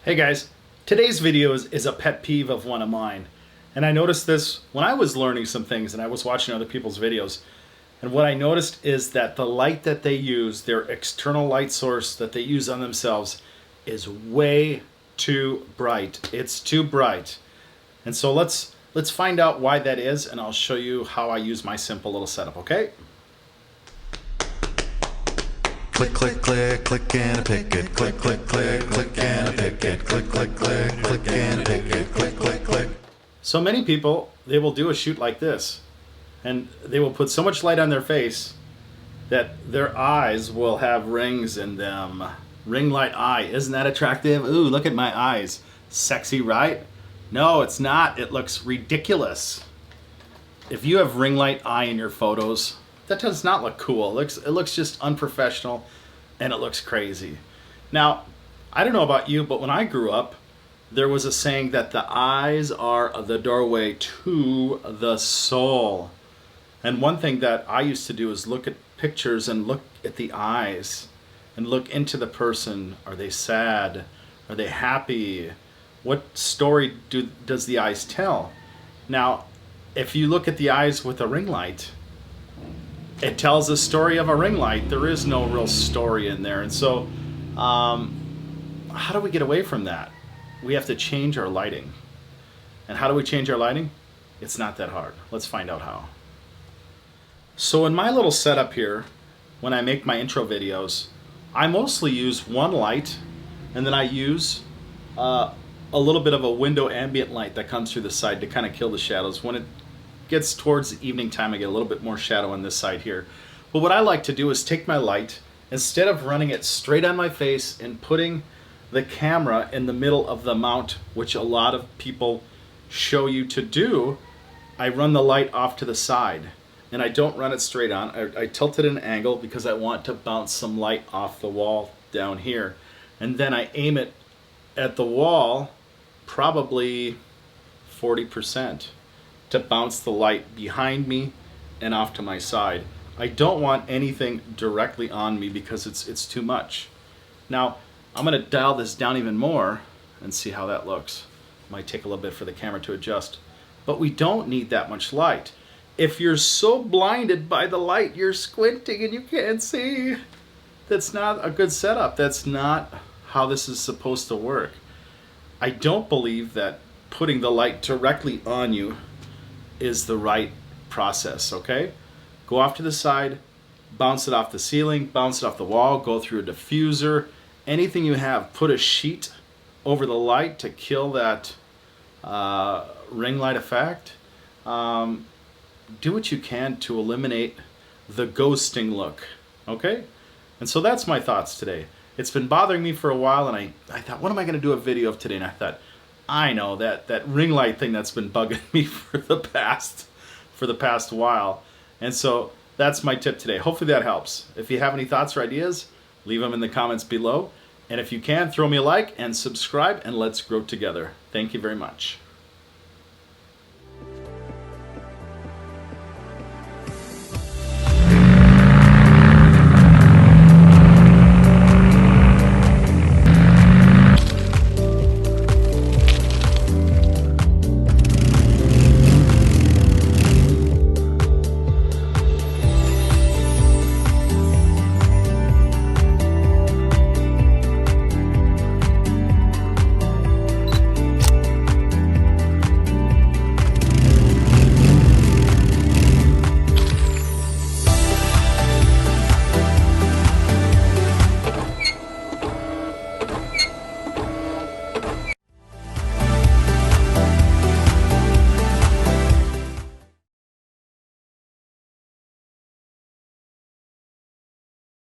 Hey guys, today's video is a pet peeve of one of mine. And I noticed this when I was learning some things and I was watching other people's videos. And what I noticed is that the light that they use, their external light source that they use on themselves, is way too bright. It's too bright. And so let's find out why that is, and I'll show you how I use my simple little setup, okay? Click, click, click, click and a pick it. Click, click, click, click and a pick it. Click, click, click, click and a pick it. Click, click, click. So many people, they will do a shoot like this, and they will put so much light on their face that their eyes will have rings in them. Ring light eye, isn't that attractive? Ooh, look at my eyes. Sexy, right? No, it's not. It looks ridiculous. If you have ring light eye in your photos, that does not look cool. It looks just unprofessional, and it looks crazy. Now, I don't know about you, but when I grew up, there was a saying that the eyes are the doorway to the soul. And one thing that I used to do is look at pictures and look at the eyes and look into the person. Are they sad? Are they happy? What story does the eyes tell? Now, if you look at the eyes with a ring light, it tells the story of a ring light. There is no real story in there. And so, how do we get away from that? We have to change our lighting. And how do we change our lighting? It's not that hard. Let's find out how. So in my little setup here, when I make my intro videos, I mostly use one light, and then I use a little bit of a window ambient light that comes through the side to kind of kill the shadows. When it gets towards the evening time, I get a little bit more shadow on this side here. But what I like to do is take my light, instead of running it straight on my face and putting the camera in the middle of the mount, which a lot of people show you to do, I run the light off to the side. And I don't run it straight on. I tilt it at an angle because I want to bounce some light off the wall down here. And then I aim it at the wall, probably 40%, to bounce the light behind me and off to my side. I don't want anything directly on me because it's too much. Now, I'm gonna dial this down even more and see how that looks. Might take a little bit for the camera to adjust, but we don't need that much light. If you're so blinded by the light, you're squinting and you can't see. That's not a good setup. That's not how this is supposed to work. I don't believe that putting the light directly on you is the right process, okay? Go off to the side, bounce it off the ceiling, bounce it off the wall, go through a diffuser, anything you have, put a sheet over the light to kill that ring light effect. Do what you can to eliminate the ghosting look, okay? And so that's my thoughts today. It's been bothering me for a while, and I thought, what am I gonna do a video of today? And I thought, I know that ring light thing that's been bugging me for the past while. And so that's my tip today. Hopefully that helps. If you have any thoughts or ideas, leave them in the comments below. And if you can, throw me a like and subscribe, and let's grow together. Thank you very much.